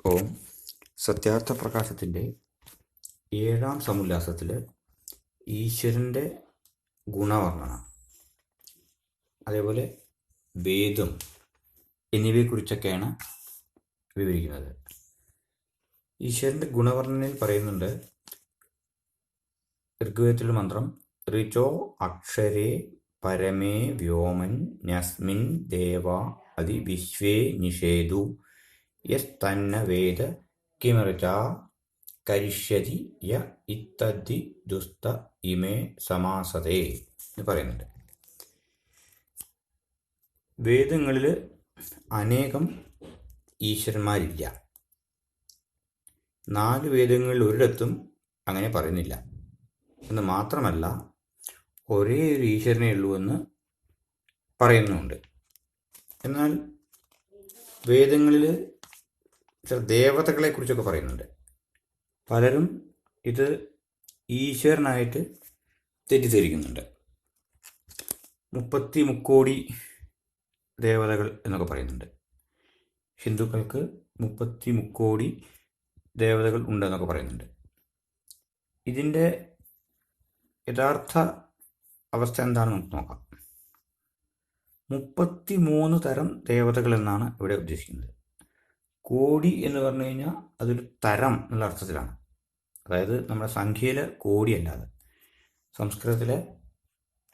ഓം സത്യാർത്ഥ പ്രകാശത്തിൻ്റെ 7-ാം സമുല്ലാസത്തിൽ ഈശ്വരൻ്റെ ഗുണവർണ്ണന, അതേപോലെ വേദം എന്നിവയെക്കുറിച്ചൊക്കെയാണ് വിവരിക്കുന്നത്. ഈശ്വരൻ്റെ ഗുണവർണ്ണനയിൽ പറയുന്നുണ്ട്, ഋഗ്വേദത്തിലെ മന്ത്രം ഋചോ അക്ഷരേ പരമേ വ്യോമൻ ന്യസ്മിൻ ദേവ അതി വിശ്വേ നിഷേധു യസ്തന്ന വേദ കിമർച കരിഷ്യതി യ ഇത്തദ്ധി ദുസ്ത ഇമേ സമാസതേ എന്ന് പറയുന്നുണ്ട്. വേദങ്ങളിൽ അനേകം ഈശ്വരന്മാരില്ല. 4 വേദങ്ങളിൽ ഒരിടത്തും അങ്ങനെ പറയുന്നില്ല എന്ന് മാത്രമല്ല, ഒരേ ഒരു ഈശ്വരനേ ഉള്ളൂ എന്ന് പറയുന്നുമുണ്ട്. എന്നാൽ വേദങ്ങളിൽ ചില ദേവതകളെ കുറിച്ചൊക്കെ പറയുന്നുണ്ട്. പലരും ഇത് ഈശ്വരനായിട്ട് തെറ്റിദ്ധരിക്കുന്നുണ്ട്. 30 മുക്കോടി ദേവതകൾ എന്നൊക്കെ പറയുന്നുണ്ട്. ഹിന്ദുക്കൾക്ക് 30 മുക്കോടി ദേവതകൾ ഉണ്ടെന്നൊക്കെ പറയുന്നുണ്ട്. ഇതിൻ്റെ യഥാർത്ഥ അവസ്ഥ എന്താണെന്ന് നമുക്ക് നോക്കാം. 33 തരം ദേവതകൾ എന്നാണ് ഇവിടെ ഉദ്ദേശിക്കുന്നത്. കോടി എന്ന് പറഞ്ഞു കഴിഞ്ഞാൽ അതൊരു തരം എന്നുള്ള അർത്ഥത്തിലാണ്. അതായത് നമ്മുടെ സംഖ്യയിലെ കോടിയല്ലാതെ സംസ്കൃതത്തിലെ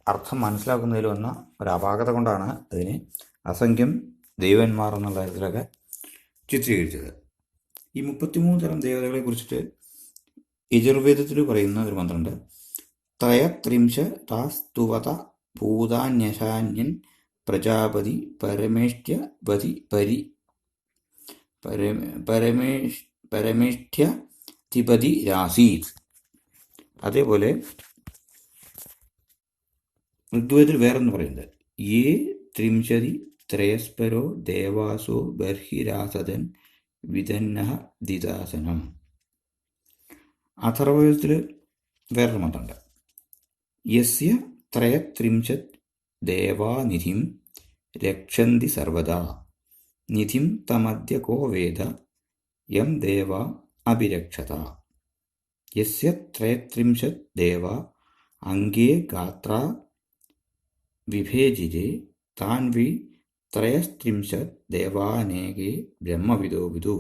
അർത്ഥം മനസ്സിലാക്കുന്നതിൽ വന്ന ഒരു അപാകത കൊണ്ടാണ് അതിന് അസംഖ്യം ദൈവന്മാർ എന്നുള്ള തരത്തിലൊക്കെ ചിത്രീകരിച്ചത്. ഈ 33 തരം ദേവതകളെ കുറിച്ചിട്ട് യജുർവേദത്തിൽ പറയുന്ന ഒരു മന്ത്രമുണ്ട്. ത്രയത്രിംശ താസ്തുവത ഭൂതാന്യശാന്യൻ പ്രജാപതി പരമേഷ്ട്യപതി പരമേഷ്ഠ്യധിപതി രാസീത്. അതേപോലെ ഋഗ്വേദത്തിൽ വേറെന്ന് പറയുന്നത് യേ ത്രിംശതി ത്രയസ്പരോ ദേവാസോ ബർഹിരാസതൻ വിതന്നഃ ദിദാസനം. അഥർവവേദത്തിൽ വേറൊരു മന്ത്രമുണ്ട്. യസ്യ ത്രയത്രിംശത് ദേവാനിധിം രക്ഷന്തി സർവദാ നിധിം തമദ്യ കോ വേദ യം ദേവ അഭിരക്ഷത. യസ്യ ത്രയത്രിംശത് ദേവ അംഗേ ഗാത്ര വിഭേജിരേ താൻ വി ത്രയസ്ത്രിംശത് ദേവാനേകേ ബ്രഹ്മവിദോ വിദു.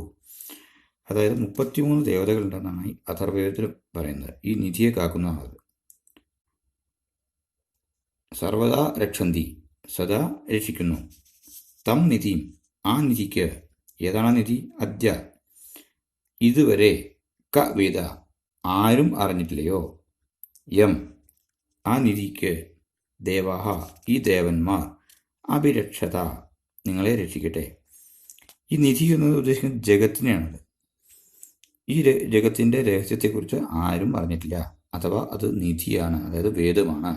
അതായത് 33 ദേവതകളുണ്ടെന്നാണ് ഈ അഥർവവേദത്തിൽ പറയുന്നത്. ഈ നിധിയെ കാക്കുന്ന ആൾ സർവദാ രക്ഷന്തി, സദാ രക്ഷിക്കുന്നു. തം നിധിം, ആ നിധിക്ക്, ഏതാണ് നിധി? അദ്യ, ഇതുവരെ, ക വേദ, ആരും അറിഞ്ഞിട്ടില്ലയോ, യം, ആ നിധിക്ക്, ദേവാഹ, ഈ ദേവന്മാർ, അഭിരക്ഷത, നിങ്ങളെ രക്ഷിക്കട്ടെ. ഈ നിധി എന്നത് ഉദ്ദേശിക്കുന്നത് ജഗത്തിനെയാണത്. ഈ ജഗത്തിൻ്റെ രഹസ്യത്തെക്കുറിച്ച് ആരും അറിഞ്ഞിട്ടില്ല, അഥവാ അത് നിധിയാണ്, അതായത് വേദമാണ്.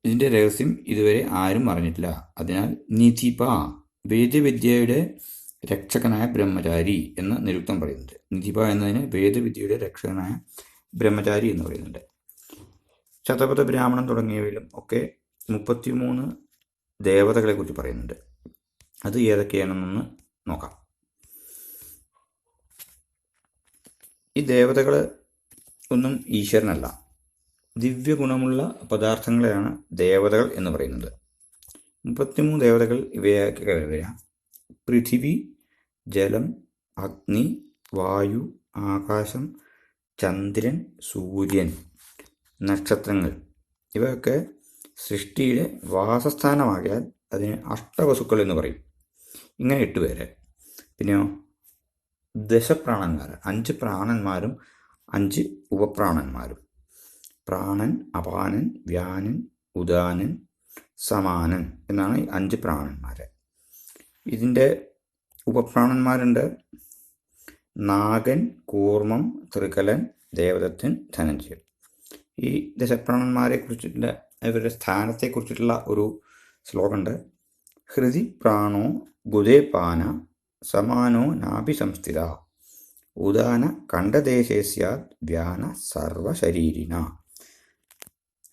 ഇതിൻ്റെ രഹസ്യം ഇതുവരെ ആരും അറിഞ്ഞിട്ടില്ല. അതിനാൽ നിധിപ, വേദവിദ്യയുടെ രക്ഷകനായ ബ്രഹ്മചാരി എന്ന് നിരുക്തം പറയുന്നുണ്ട്. നിധിപ എന്നതിന് വേദവിദ്യയുടെ രക്ഷകനായ ബ്രഹ്മചാരി എന്ന് പറയുന്നുണ്ട്. ശതപഥ ബ്രാഹ്മണൻ തുടങ്ങിയവയിലും ഒക്കെ 33 ദേവതകളെ കുറിച്ച് പറയുന്നുണ്ട്. അത് ഏതൊക്കെയാണെന്നൊന്ന് നോക്കാം. ഈ ദേവതകൾ ഒന്നും ഈശ്വരനല്ല, ദിവ്യഗുണമുള്ള പദാർത്ഥങ്ങളെയാണ് ദേവതകൾ എന്ന് പറയുന്നത്. 33 ദേവതകൾ ഇവയൊക്കെ വരാം. പൃഥിവി, ജലം, അഗ്നി, വായു, ആകാശം, ചന്ദ്രൻ, സൂര്യൻ, നക്ഷത്രങ്ങൾ, ഇവയൊക്കെ സൃഷ്ടിയുടെ വാസസ്ഥാനമാകിയാൽ അതിന് അഷ്ടവസുക്കൾ എന്ന് പറയും. ഇങ്ങനെ 8 പേര്. പിന്നെയോ ദശപ്രാണന്മാർ, 5 പ്രാണന്മാരും 5 ഉപപ്രാണന്മാരും. പ്രാണൻ, അപാനൻ, വ്യാനൻ, ഉദാനൻ, സമാനൻ എന്നാണ് ഈ 5 പ്രാണന്മാർ. ഇതിൻ്റെ ഉപപ്രാണന്മാരുണ്ട്. നാഗൻ, കൂർമ്മം, തൃകലൻ, ദേവദത്തൻ, ധനഞ്ജയൻ. ഈ ദശപ്രാണന്മാരെ കുറിച്ചിട്ടുള്ള ഇവരുടെ സ്ഥാനത്തെക്കുറിച്ചിട്ടുള്ള ഒരു ശ്ലോകമുണ്ട്. ഹൃദി പ്രാണോ ഗുദേപാന സമാനോ നാഭി സംസ്ഥിത ഉദാന കണ്ഠദേശേ സ്യാത് വ്യാന സർവശരീരിന.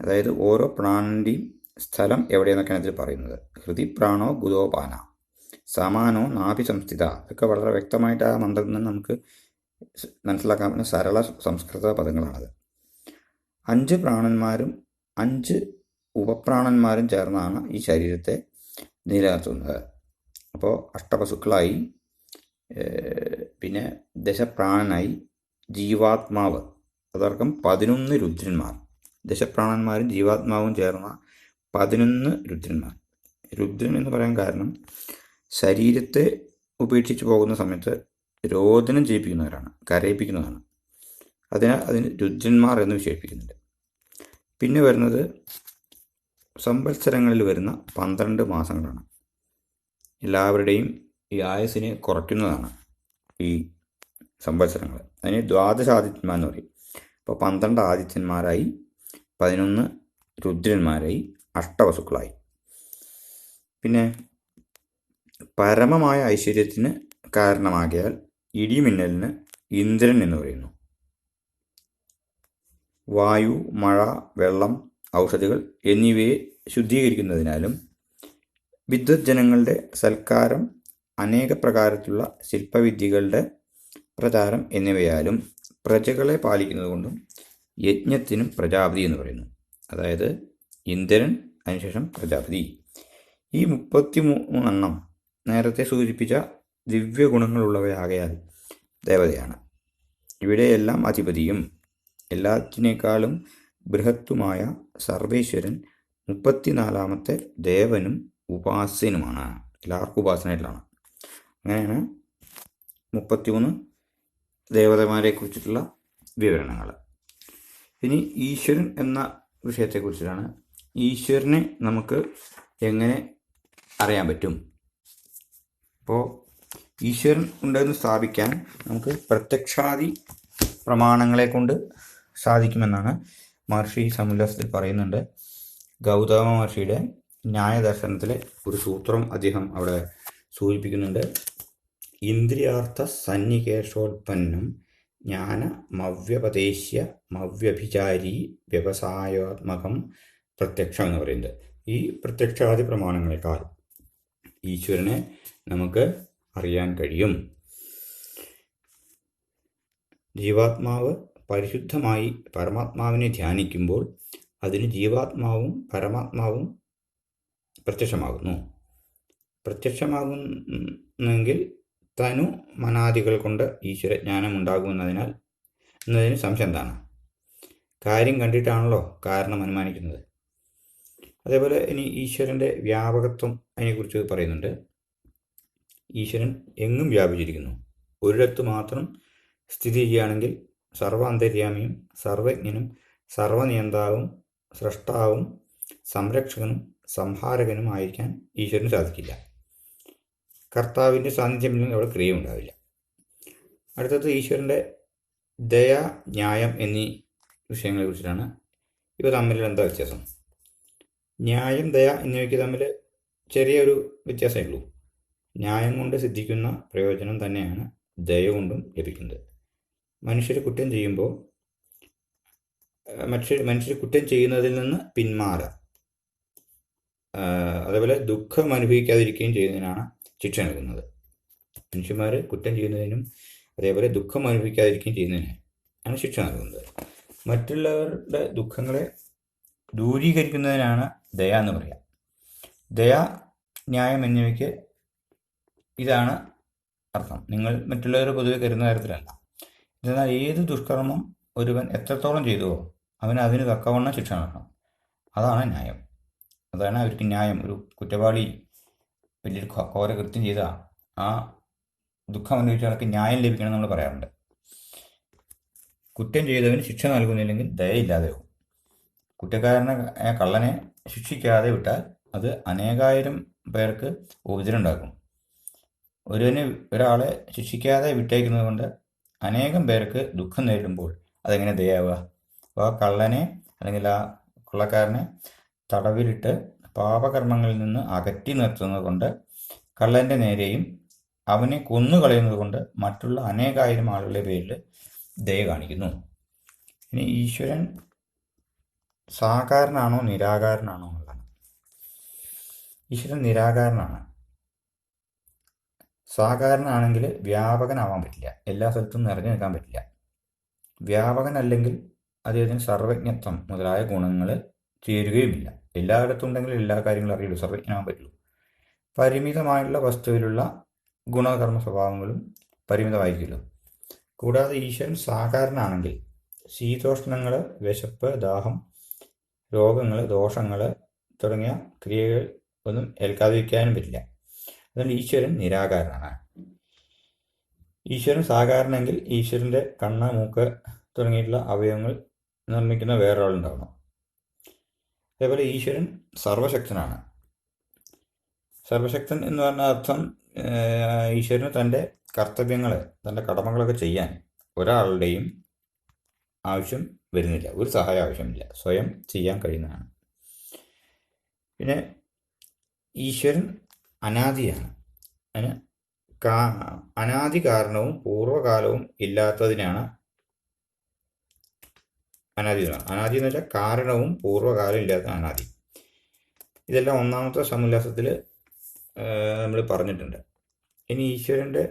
അതായത് ഓരോ പ്രാണൻ്റെയും സ്ഥലം എവിടെയെന്നൊക്കെയാണ് ഇതിൽ പറയുന്നത്. ഹൃദി പ്രാണോ ഗുദോപാന, സമാനോ നാഭി സംസ്ഥിത. ഇതൊക്കെ വളരെ വ്യക്തമായിട്ട് ആ മന്ത്രത്തിൽ നിന്ന് നമുക്ക് മനസ്സിലാക്കാൻ പറ്റുന്ന സരള സംസ്കൃത പദങ്ങളാണത്. 5 പ്രാണന്മാരും 5 ഉപപ്രാണന്മാരും ചേർന്നാണ് ഈ ശരീരത്തെ നിലനിർത്തുന്നത്. അപ്പോൾ അഷ്ടവസുക്കളായി, പിന്നെ ദശപ്രാണനായി, ജീവാത്മാവ്, അതടക്കം 11 രുദ്രന്മാർ. ദശപ്രാണന്മാരും ജീവാത്മാവും ചേർന്ന 11 രുദ്രന്മാർ. രുദ്രൻ എന്ന് പറയാൻ കാരണം ശരീരത്തെ ഉപേക്ഷിച്ച് പോകുന്ന സമയത്ത് രോദനം ചെയ്യിപ്പിക്കുന്നവരാണ്, കരയിപ്പിക്കുന്നതാണ്. അതിനാൽ അതിന് രുദ്രന്മാർ എന്ന് വിശേഷിപ്പിക്കുന്നുണ്ട്. പിന്നെ വരുന്നത് സംവത്സരങ്ങളിൽ വരുന്ന 12 മാസങ്ങളാണ്. എല്ലാവരുടെയും ഈ ആയുസ്സിനെ കുറയ്ക്കുന്നതാണ് ഈ സംവത്സരങ്ങൾ. അതിന് ദ്വാദശാദിത്യന്മാർ എന്ന് പറയും. അപ്പോൾ 12 ആദിത്യന്മാരായി, 11 രുദ്രന്മാരായി, അഷ്ടവസുക്കളായി. പിന്നെ പരമമായ ഐശ്വര്യത്തിന് കാരണമാകിയാൽ ഇടിമിന്നലിന് ഇന്ദ്രൻ എന്ന് പറയുന്നു. വായു, മഴ, വെള്ളം, ഔഷധികൾ എന്നിവയെ ശുദ്ധീകരിക്കുന്നതിനാലും വിദ്വജ്ജനങ്ങളുടെ സൽക്കാരം, അനേക പ്രകാരത്തിലുള്ള ശില്പവിദ്യകളുടെ പ്രചാരം എന്നിവയാലും പ്രജകളെ പാലിക്കുന്നതുകൊണ്ടും യജ്ഞത്തിനും പ്രജാപതി എന്ന് പറയുന്നു. അതായത് ഇന്ദ്രൻ, അതിനുശേഷം പ്രജാപതി. ഈ 33 നേരത്തെ സൂചിപ്പിച്ച ദിവ്യഗുണങ്ങളുള്ളവയാകയാൽ ദേവതയാണ്. ഇവിടെയെല്ലാം അധിപതിയും എല്ലാറ്റിനേക്കാളും ബൃഹത്തുമായ സർവേശ്വരൻ 34ാമത്തെ ദേവനും ഉപാസ്യനുമാണ്. എല്ലാവർക്കും ഉപാസനയിലാണ്. അങ്ങനെയാണ് 33 ദേവതമാരെ കുറിച്ചിട്ടുള്ള വിവരണങ്ങൾ. ഇനി ഈശ്വരൻ എന്ന വിഷയത്തെക്കുറിച്ചിട്ടാണ്. ഈശ്വരനെ നമുക്ക് എങ്ങനെ അറിയാൻ പറ്റും? അപ്പോൾ ഈശ്വരൻ ഉണ്ടെന്ന് സ്ഥാപിക്കാൻ നമുക്ക് പ്രത്യക്ഷാദി പ്രമാണങ്ങളെ കൊണ്ട് സാധിക്കുമെന്നാണ് മഹർഷി സമുല്ലസത്തിൽ പറയുന്നുണ്ട്. ഗൗതമ മഹർഷിയുടെ ന്യായദർശനത്തിലെ ഒരു സൂത്രം അദ്ദേഹം അവിടെ സൂചിപ്പിക്കുന്നുണ്ട്. ഇന്ദ്രിയാർത്ഥ സന്നികേഷോൽപ്പന്നം ജ്ഞാനമവ്യപദേശ്യ മവ്യഭിചാരി വ്യവസായാത്മകം പ്രത്യക്ഷം എന്ന് പറയുന്നത്. ഈ പ്രത്യക്ഷാദി പ്രമാണങ്ങളെക്കാൾ ഈശ്വരനെ നമുക്ക് അറിയാൻ കഴിയും. ജീവാത്മാവ് പരിശുദ്ധമായി പരമാത്മാവിനെ ധ്യാനിക്കുമ്പോൾ അതിന് ജീവാത്മാവും പരമാത്മാവും പ്രത്യക്ഷമാകുന്നു. പ്രത്യക്ഷമാകുന്നെങ്കിൽ തനു മനാദികൾ കൊണ്ട് ഈശ്വരജ്ഞാനം ഉണ്ടാകുമെന്നതിനാൽ എന്നതിന് സംശയം എന്താണ്? കാര്യം കണ്ടിട്ടാണല്ലോ കാരണം അനുമാനിക്കുന്നത്. അതേപോലെ ഇനി ഈശ്വരൻ്റെ വ്യാപകത്വം അതിനെക്കുറിച്ച് പറയുന്നുണ്ട്. ഈശ്വരൻ എങ്ങും വ്യാപിച്ചിരിക്കുന്നു. ഒരിടത്ത് മാത്രം സ്ഥിതി ചെയ്യുകയാണെങ്കിൽ സർവ അന്തര്യാമിയും സർവജ്ഞനും സർവനിയന്താവും സ്രഷ്ടാവും സംരക്ഷകനും സംഹാരകനും ആയിരിക്കാൻ ഈശ്വരന് സാധിക്കില്ല. കർത്താവിൻ്റെ സാന്നിധ്യമില്ലെങ്കിൽ അവിടെ ക്രിയ ഉണ്ടാവില്ല. അടുത്തത് ഈശ്വരൻ്റെ ദയ, ന്യായം എന്നീ വിഷയങ്ങളെ കുറിച്ചിട്ടാണ്. ഇവ തമ്മിലുള്ള എന്താ വ്യത്യാസം? ന്യായം, ദയ എന്നിവയ്ക്ക് തമ്മിൽ ചെറിയൊരു വ്യത്യാസമേ ഉള്ളൂ. ന്യായം കൊണ്ട് സിദ്ധിക്കുന്ന പ്രയോജനം തന്നെയാണ് ദയ കൊണ്ടും ലഭിക്കുന്നത്. മനുഷ്യർ കുറ്റം ചെയ്യുമ്പോൾ മനുഷ്യർ കുറ്റം ചെയ്യുന്നതിൽ നിന്ന് പിന്മാറുക, അതേപോലെ ദുഃഖം അനുഭവിക്കാതിരിക്കുകയും ചെയ്യുന്നതിനാണ് ശിക്ഷ നൽകുന്നത്. മനുഷ്യന്മാർ കുറ്റം ചെയ്യുന്നതിനും അതേപോലെ ദുഃഖം അനുഭവിക്കാതിരിക്കുകയും ചെയ്യുന്നതിന് ആണ് ശിക്ഷ നൽകുന്നത്. മറ്റുള്ളവരുടെ ദുഃഖങ്ങളെ ദൂരീകരിക്കുന്നതിനാണ് ദയ എന്ന് പറയുക. ദയ, ന്യായം എന്നിവയ്ക്ക് ഇതാണ് അർത്ഥം. നിങ്ങൾ മറ്റുള്ളവർ പൊതുവെ കരുതുന്ന തരത്തിലല്ല. എന്നാൽ ഏത് ദുഷ്കർമ്മം ഒരുവൻ എത്രത്തോളം ചെയ്തുവോ അവന് അതിന് തക്കവണ്ണം ശിക്ഷ നൽകണം. അതാണ് ന്യായം. അതാണ് അവർക്ക് ന്യായം. ഒരു കുറ്റവാളി വലിയൊരു ഘോര കൃത്യം ചെയ്ത ആ ദുഃഖം അനുഭവിച്ച ആൾക്ക് ന്യായം ലഭിക്കണം നമ്മൾ പറയാറുണ്ട്. കുറ്റം ചെയ്തവന് ശിക്ഷ നൽകുന്നില്ലെങ്കിൽ ദയയില്ലാതെയാവും. കുറ്റക്കാരനെ, കള്ളനെ ശിക്ഷിക്കാതെ വിട്ടാൽ അത് അനേകായിരം പേർക്ക് ഉപദ്രവം ഉണ്ടാക്കും. ഒരാളെ ശിക്ഷിക്കാതെ വിട്ടേക്കുന്നത് കൊണ്ട് അനേകം പേർക്ക് ദുഃഖം നേരിടുമ്പോൾ അതെങ്ങനെ ദയാവുക? അപ്പോൾ ആ കള്ളനെ അല്ലെങ്കിൽ ആ കൊള്ളക്കാരനെ തടവിലിട്ട് പാപകർമ്മങ്ങളിൽ നിന്ന് അകറ്റി നിർത്തുന്നത് കൊണ്ട് കള്ളൻ്റെ നേരെയും അവനെ കൊന്നുകളയുന്നത് കൊണ്ട് മറ്റുള്ള അനേകായിരം ആളുകളുടെ പേരിൽ ദയ കാണിക്കുന്നു. ഇനി ഈശ്വരൻ സാകാരനാണോ നിരാകാരനാണോ എന്നുള്ളതാണ്. ഈശ്വരൻ നിരാകാരനാണ്. സാകാരനാണെങ്കിൽ വ്യാപകനാവാൻ പറ്റില്ല, എല്ലാ സ്ഥലത്തും നിറഞ്ഞു നിൽക്കാൻ പറ്റില്ല. വ്യാപകനല്ലെങ്കിൽ അദ്ദേഹത്തിന് സർവജ്ഞത്വം മുതലായ ഗുണങ്ങൾ ചേരുകയുമില്ല. എല്ലായിടത്തും ഉണ്ടെങ്കിൽ എല്ലാ കാര്യങ്ങളും അറിയുള്ളൂ, സർവജ്ഞനാവാൻ പറ്റുള്ളൂ. പരിമിതമായുള്ള വസ്തുവിലുള്ള ഗുണകർമ്മ സ്വഭാവങ്ങളും പരിമിതമായിരിക്കുമല്ലോ. കൂടാതെ ഈശ്വരൻ സാകാരനാണെങ്കിൽ ശീതോഷ്ണങ്ങൾ, വിശപ്പ്, ദാഹം, രോഗങ്ങൾ, ദോഷങ്ങൾ തുടങ്ങിയ ക്രിയകൾ ഒന്നും ഏൽക്കാതിരിക്കാനും പറ്റില്ല. അതുകൊണ്ട് ഈശ്വരൻ നിരാകാരനാണ്. ഈശ്വരൻ സാകാരനെങ്കിൽ ഈശ്വരൻ്റെ കണ്ണ്, മൂക്ക് തുടങ്ങിയിട്ടുള്ള അവയവങ്ങൾ നിർമ്മിക്കുന്ന വേറൊരാളുണ്ടാവണം. അതേപോലെ ഈശ്വരൻ സർവശക്തനാണ്. സർവശക്തൻ എന്ന് പറഞ്ഞ അർത്ഥം ഈശ്വരന് തൻ്റെ കർത്തവ്യങ്ങൾ, തൻ്റെ കടമകളൊക്കെ ചെയ്യാൻ ഒരാളുടെയും ആവശ്യം വരുന്നില്ല, ഒരു സഹായം ആവശ്യമില്ല, സ്വയം ചെയ്യാൻ കഴിയുന്നതാണ്. പിന്നെ ഈശ്വരൻ അനാദിയാണ്. അതിന് അനാദി കാരണവും പൂർവ്വകാലവും ഇല്ലാത്തതിനാണ് അനാദി. അനാദി എന്ന് വെച്ചാൽ കാരണവും പൂർവ്വകാലം ഇല്ലാത്ത അനാദി. ഇതെല്ലാം ഒന്നാമത്തെ സമുല്ലാസത്തിൽ നമ്മൾ പറഞ്ഞിട്ടുണ്ട്. ഇനി ഈശ്വരൻ്റെ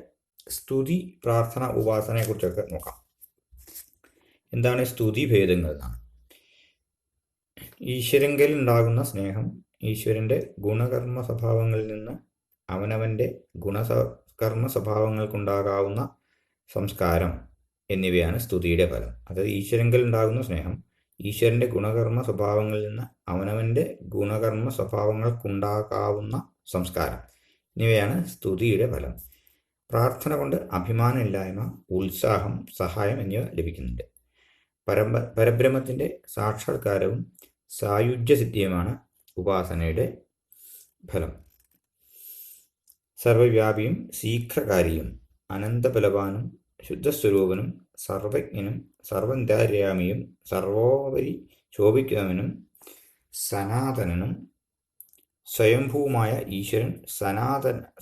സ്തുതി, പ്രാർത്ഥന, ഉപാസനയെക്കുറിച്ചൊക്കെ നോക്കാം. എന്താണ് സ്തുതി ഭേദങ്ങൾ എന്നാണ്. ഈശ്വരങ്കിൽ ഉണ്ടാകുന്ന സ്നേഹം, ഈശ്വരൻ്റെ ഗുണകർമ്മ സ്വഭാവങ്ങളിൽ നിന്ന് അവനവൻ്റെ ഗുണകർമ്മ സ്വഭാവങ്ങൾക്കുണ്ടാകാവുന്ന സംസ്കാരം എന്നിവയാണ് സ്തുതിയുടെ ഫലം. അതായത് ഈശ്വരങ്കിൽ ഉണ്ടാകുന്ന സ്നേഹം, ഈശ്വരൻ്റെ ഗുണകർമ്മ സ്വഭാവങ്ങളിൽ നിന്ന് അവനവൻ്റെ ഗുണകർമ്മ സ്വഭാവങ്ങൾക്കുണ്ടാകാവുന്ന സംസ്കാരം എന്നിവയാണ് സ്തുതിയുടെ ഫലം. പ്രാർത്ഥന കൊണ്ട് അഭിമാനമില്ലായ്മ, ഉത്സാഹം, സഹായം എന്നിവ ലഭിക്കുന്നുണ്ട്. പരബ്രഹ്മത്തിൻ്റെ സാക്ഷാത്കാരവും സായുജ്യസിദ്ധിയുമാണ് ഉപാസനയുടെ ഫലം. സർവവ്യാപിയും ശീഘ്രകാരിയും അനന്തബലവാനും ശുദ്ധസ്വരൂപനും സർവജ്ഞനും സർവന്തര്യാമിയും സർവോപരി ശോഭിക്കുന്നവനും സനാതനനും സ്വയംഭൂമായ ഈശ്വരൻ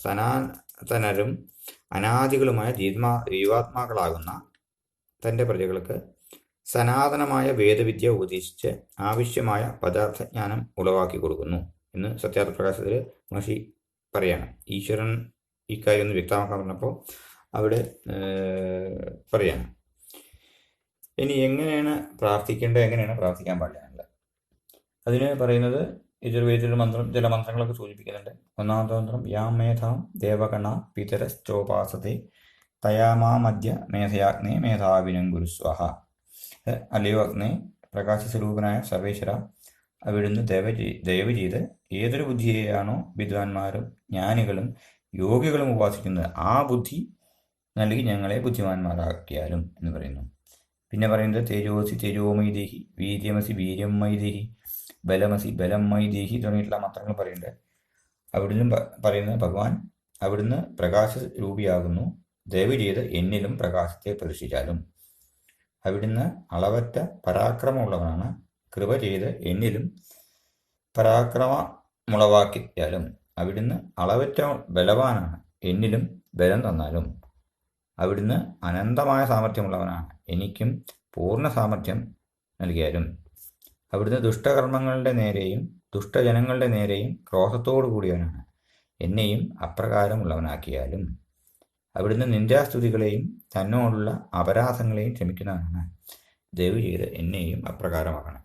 സനാതനരും അനാദികളുമായ ജീവാത്മാക്കളാകുന്ന തൻ്റെ പ്രജകൾക്ക് സനാതനമായ വേദവിദ്യ ഉപദേശിച്ച് ആവശ്യമായ പദാർത്ഥജ്ഞാനം ഉളവാക്കി കൊടുക്കുന്നു എന്ന് സത്യാർത്ഥപ്രകാശത്തിൽ മഹർഷി പറയാണ്. ഈശ്വരൻ ഇക്കാര്യം ഒന്ന് വ്യക്തമാക്കാൻ പറഞ്ഞപ്പോൾ അവിടെ പറയാണ്. ഇനി എങ്ങനെയാണ് പ്രാർത്ഥിക്കേണ്ടത്, എങ്ങനെയാണ് പ്രാർത്ഥിക്കാൻ പാടില്ല? അതിന് പറയുന്നത് യജുർവേദത്തിലെ ചില മന്ത്രങ്ങളൊക്കെ സൂചിപ്പിക്കുന്നുണ്ട്. ഒന്നാമത്തെ മന്ത്രം യാം മേധാം ദേവഗണ പിതരശ്ചോപാസത്തെ തയാമാമദ്യ മേധയാഗ്നേ മേധാവിനം ഗുരുസ്വഹ. അല്ലയോ അഗ്നേ, പ്രകാശസ്വരൂപനായ സർവേശ്വര, അവിടുന്ന് ദയവ് ചെയ്ത് ഏതൊരു ബുദ്ധിയെയാണോ വിദ്വാൻമാരും ജ്ഞാനികളും യോഗികളും ഉപാസിക്കുന്നത് ആ ബുദ്ധി നൽകി ഞങ്ങളെ ബുദ്ധിമാന്മാരാക്കിയാലും എന്ന് പറയുന്നു. പിന്നെ പറയുന്നത് തേജോസി തേജോമയി ദേഹി, വീര്യമസി വീര്യമയി ദേഹി, ബലമസി ബലമയി ദേഹി തുടങ്ങിയിട്ടുള്ള മന്ത്രങ്ങൾ പറയുന്നുണ്ട്. അവിടുന്ന് പറയുന്നത് ഭഗവാൻ അവിടുന്ന് പ്രകാശരൂപിയാകുന്നു, ദയവ് ചെയ്ത് എന്നിലും പ്രകാശത്തെ പ്രദർശിച്ചാലും. അവിടുന്ന് അളവറ്റ പരാക്രമമുള്ളവനാണ്, കൃപ ചെയ്ത് എന്നിലും പരാക്രമമുളവാക്കിയാലും. അവിടുന്ന് അളവറ്റ ബലവാനാണ്, എന്നിലും ബലം തന്നാലും. അവിടുന്ന് അനന്തമായ സാമർഥ്യമുള്ളവനാണ്, എനിക്കും പൂർണ്ണ സാമർഥ്യം നൽകിയാലും. അവിടുന്ന് ദുഷ്ടകർമ്മങ്ങളുടെ നേരെയും ദുഷ്ടജനങ്ങളുടെ നേരെയും ക്രോധത്തോടു കൂടിയവനാണ്, എന്നെയും അപ്രകാരമുള്ളവനാക്കിയാലും. അവിടുന്ന് നിന്ദാസ്തുതികളെയും തന്നോടുള്ള അപരാധങ്ങളെയും ക്ഷമിക്കുന്നവനാണ്, ദയവ് ചെയ്ത് എന്നെയും അപ്രകാരമാക്കണം.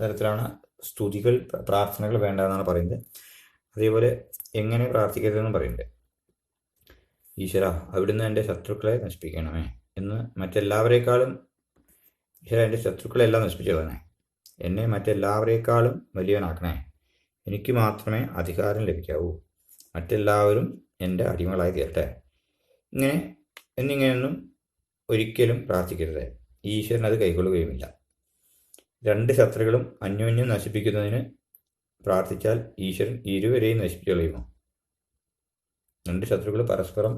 തരത്തിലാണ് സ്തുതികൾ, പ്രാർത്ഥനകൾ വേണ്ടതെന്നാണ് പറയുന്നത്. അതേപോലെ എങ്ങനെ പ്രാർത്ഥിക്കരുതെന്നും പറയുന്നുണ്ട്. ഈശ്വര, അവിടുന്ന് എൻ്റെ ശത്രുക്കളെ നശിപ്പിക്കണമേ എന്ന് മറ്റെല്ലാവരേക്കാളും, ഈശ്വര എൻ്റെ ശത്രുക്കളെല്ലാം നശിപ്പിച്ചു കളയണേ, എന്നെ മറ്റെല്ലാവരേക്കാളും വലിയവനാക്കണേ, എനിക്ക് മാത്രമേ അധികാരം ലഭിക്കാവൂ, മറ്റെല്ലാവരും എൻ്റെ അടിമകളായി തീരട്ടെ. എന്നിങ്ങനെയൊന്നും ഒരിക്കലും പ്രാർത്ഥിക്കരുത്. ഈശ്വരൻ അത് കൈക്കൊള്ളുകയുമില്ല. രണ്ട് ശത്രുക്കളും അന്യോന്യം നശിപ്പിക്കുന്നതിന് പ്രാർത്ഥിച്ചാൽ ഈശ്വരൻ ഇരുവരെയും നശിപ്പിച്ചു കളയുമോ? രണ്ട് ശത്രുക്കൾ പരസ്പരം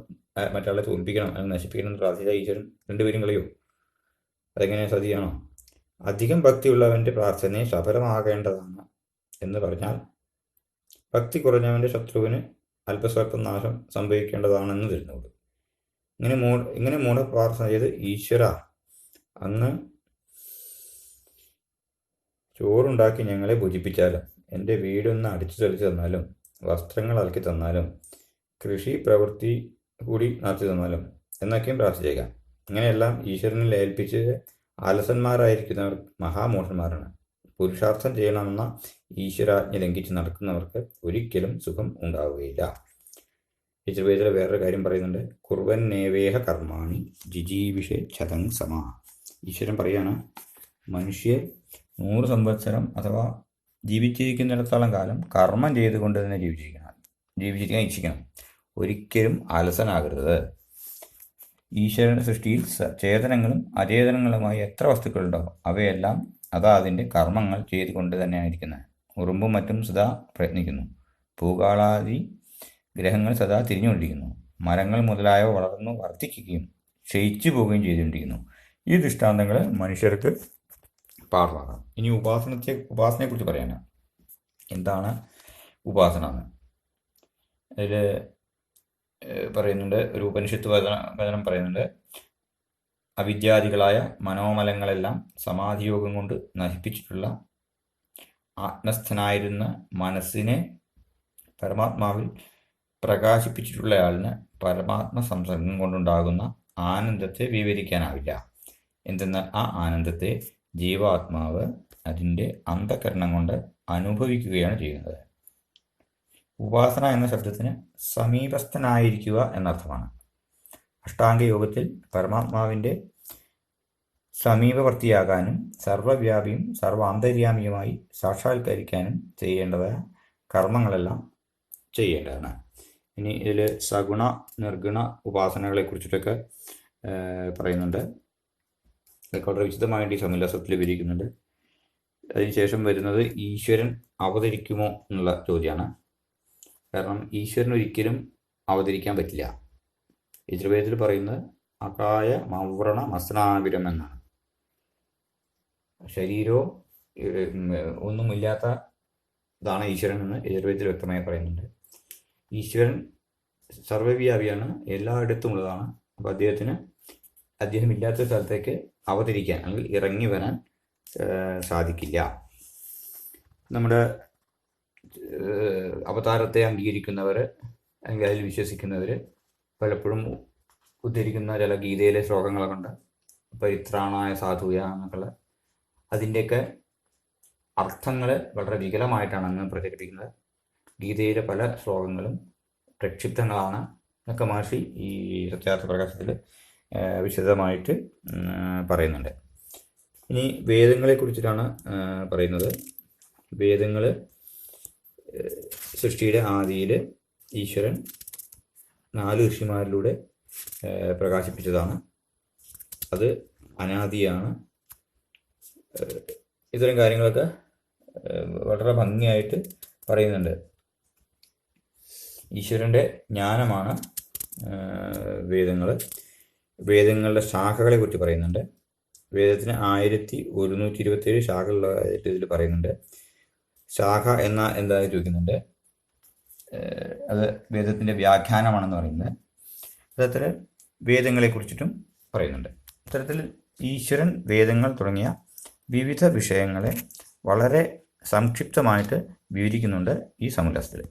മറ്റാളെ തോൽപ്പിക്കണം, അല്ലെങ്കിൽ നശിപ്പിക്കണം എന്ന് പ്രാർത്ഥിച്ചാൽ ഈശ്വരൻ രണ്ടുപേരും കളയോ? അതെങ്ങനെ സതിയാണോ? അധികം ഭക്തിയുള്ളവൻ്റെ പ്രാർത്ഥനയെ സഫലമാകേണ്ടതാണ് എന്ന് പറഞ്ഞാൽ ഭക്തി കുറഞ്ഞവൻ്റെ ശത്രുവിന് അല്പസ്വല്പം നാശം സംഭവിക്കേണ്ടതാണെന്ന് വരുന്നുള്ളൂ. ഇങ്ങനെ മൂഢപ്രാർത്ഥന ചെയ്ത് ഈശ്വര, അങ്ങ് ചോറുണ്ടാക്കി ഞങ്ങളെ ഭുജിപ്പിച്ചാലും, എൻ്റെ വീടൊന്ന് അടിച്ചു തെളിച്ച് തന്നാലും, വസ്ത്രങ്ങൾ അലക്കി തന്നാലും, കൃഷി പ്രവൃത്തി കൂടി നടത്തി തന്നാലും എന്നൊക്കെയും പ്രാർത്ഥിച്ചേക്കാം. ഇങ്ങനെയെല്ലാം ഈശ്വരനിൽ ഏൽപ്പിച്ച് ആലസന്മാരായിരിക്കുന്നവർ മഹാമോഷന്മാരാണ്. പുരുഷാർത്ഥം ചെയ്യണമെന്ന ഈശ്വരാജ്ഞ ലംഘിച്ച് നടക്കുന്നവർക്ക് ഒരിക്കലും സുഖം ഉണ്ടാവുകയില്ല. യജുർവേദത്തിലെ വേറൊരു കാര്യം പറയുന്നുണ്ട്, കുർവൻ നേവേഹ കർമാണി ജിജീവിഷെ ഛതം സമാ. ഈശ്വരൻ പറയാണ്, മനുഷ്യർ 100 സംവത്സരം അഥവാ ജീവിച്ചിരിക്കുന്നിടത്തോളം കാലം കർമ്മം ചെയ്തുകൊണ്ട് തന്നെ ജീവിച്ചിരിക്കാൻ ഇച്ഛിക്കണം. ഒരിക്കലും അലസനാകരുത്. ഈശ്വരൻ്റെ സൃഷ്ടിയിൽ ചേതനങ്ങളും അചേതനങ്ങളുമായി എത്ര വസ്തുക്കളുണ്ടോ അവയെല്ലാം അതിൻ്റെ കർമ്മങ്ങൾ ചെയ്തുകൊണ്ട് തന്നെയായിരിക്കുന്നത്. ഉറുമ്പും മറ്റും സദാ പ്രയത്നിക്കുന്നു. പൂകാളാദി ഗ്രഹങ്ങൾ സദാ തിരിഞ്ഞുകൊണ്ടിരിക്കുന്നു. മരങ്ങൾ മുതലായവ വളർന്നു വർദ്ധിക്കുകയും ക്ഷയിച്ചു പോവുകയും ചെയ്തുകൊണ്ടിരിക്കുന്നു. ഈ ദൃഷ്ടാന്തങ്ങൾ മനുഷ്യർക്ക് പാഠമാകാം. ഇനി ഉപാസനയെക്കുറിച്ച് പറയാനാണ്. എന്താണ് ഉപാസന എന്ന് അതിൽ പറയുന്നുണ്ട്. ഒരു ഉപനിഷത്ത് വചനം പറയുന്നുണ്ട്, അവിദ്യാദികളായ മനോമലങ്ങളെല്ലാം സമാധിയോഗം കൊണ്ട് നശിപ്പിച്ചിട്ടുള്ള ആത്മസ്ഥനായിരുന്ന മനസ്സിനെ പരമാത്മാവിൽ പ്രകാശിപ്പിച്ചിട്ടുള്ളയാളിന് പരമാത്മ സംസർഗം കൊണ്ടുണ്ടാകുന്ന ആനന്ദത്തെ വിവരിക്കാനാവില്ല. എന്തെന്നാൽ ആ ആനന്ദത്തെ ജീവാത്മാവ് അതിൻ്റെ അന്ധകരണം കൊണ്ട് അനുഭവിക്കുകയാണ് ചെയ്യുന്നത്. ഉപാസന എന്ന ശബ്ദത്തിന് സമീപസ്ഥനായിരിക്കുക എന്നർത്ഥമാണ്. അഷ്ടാംഗ യോഗത്തിൽ പരമാത്മാവിൻ്റെ സമീപവർത്തിയാകാനും സർവവ്യാപിയും സർവാന്തര്യാമിയുമായി സാക്ഷാത്കരിക്കാനും ചെയ്യേണ്ടതായ കർമ്മങ്ങളെല്ലാം ചെയ്യേണ്ടതാണ്. ഇനി ഇതിൽ സഗുണ നിർഗുണ ഉപാസനകളെ കുറിച്ചിട്ടൊക്കെ പറയുന്നുണ്ട്. ഇതൊക്കെ വളരെ വിശദമായിട്ട് ഈ സമുല്ലാസത്തിൽ വിവരിക്കുന്നുണ്ട്. അതിനുശേഷം വരുന്നത് ഈശ്വരൻ അവതരിക്കുമോ എന്നുള്ള ചോദ്യമാണ്. കാരണം ഈശ്വരൻ ഒരിക്കലും അവതരിക്കാൻ പറ്റില്ല. യജുർവേദത്തിൽ പറയുന്നത് അകായ മവ്രണ മസ്നാവിരം എന്നാണ്. ശരീരവും ഒന്നുമില്ലാത്ത ഇതാണ് ഈശ്വരൻ എന്ന് യജുർവേദത്തിൽ വ്യക്തമായി പറയുന്നുണ്ട്. ഈശ്വരൻ സർവ്വവ്യാപിയാണ്, എല്ലായിടത്തും ഉള്ളതാണ്. അപ്പോൾ അദ്ദേഹം ഇല്ലാത്ത സ്ഥലത്തേക്ക് അവതരിക്കാൻ അല്ലെങ്കിൽ ഇറങ്ങി വരാൻ സാധിക്കില്ല. നമ്മുടെ അവതാരത്തെ അംഗീകരിക്കുന്നവർ അല്ലെങ്കിൽ അതിൽ വിശ്വസിക്കുന്നവർ പലപ്പോഴും ഉദ്ധരിക്കുന്ന ചില ഗീതയിലെ ശ്ലോകങ്ങളൊക്കെ ഉണ്ട്. പരിത്രാണായ സാധുയ എന്നൊക്കെയുള്ള അതിൻ്റെയൊക്കെ അർത്ഥങ്ങൾ വളരെ വികലമായിട്ടാണ് അങ്ങ് പ്രചരിപ്പിക്കുന്നത്. ഗീതയിലെ പല ശ്ലോകങ്ങളും പ്രക്ഷിപ്തങ്ങളാണ് എന്നൊക്കെ മഹർഷി ഈ സത്യാർത്ഥ പ്രകാശത്തിൽ വിശദമായിട്ട് പറയുന്നുണ്ട്. ഇനി വേദങ്ങളെ കുറിച്ചിട്ടാണ് പറയുന്നത്. വേദങ്ങൾ സൃഷ്ടിയുടെ ആദിയിൽ ഈശ്വരൻ 4 ഋഷിമാരിലൂടെ പ്രകാശിപ്പിച്ചതാണ്. അത് അനാദിയാണ്. ഇത്തരം കാര്യങ്ങളൊക്കെ വളരെ ഭംഗിയായിട്ട് പറയുന്നുണ്ട്. ഈശ്വരൻ്റെ ജ്ഞാനമാണ് വേദങ്ങൾ. വേദങ്ങളുടെ ശാഖകളെ കുറിച്ച് പറയുന്നുണ്ട്. വേദത്തിന് 1127 ശാഖകളുള്ളതായിട്ട് ഇതിൽ പറയുന്നുണ്ട്. ശാഖ എന്താ ചോദിക്കുന്നുണ്ട്. അത് വേദത്തിൻ്റെ വ്യാഖ്യാനമാണെന്ന് പറയുന്നത്. അത്തരത്തിൽ വേദങ്ങളെ കുറിച്ചിട്ടും പറയുന്നുണ്ട്. അത്തരത്തിൽ ഈശ്വരൻ വേദങ്ങൾ തുടങ്ങിയ വിവിധ വിഷയങ്ങളെ വളരെ സംക്ഷിപ്തമായിട്ട് വിവരിക്കുന്നുണ്ട് ഈ സമുല്ലാസത്തിൽ.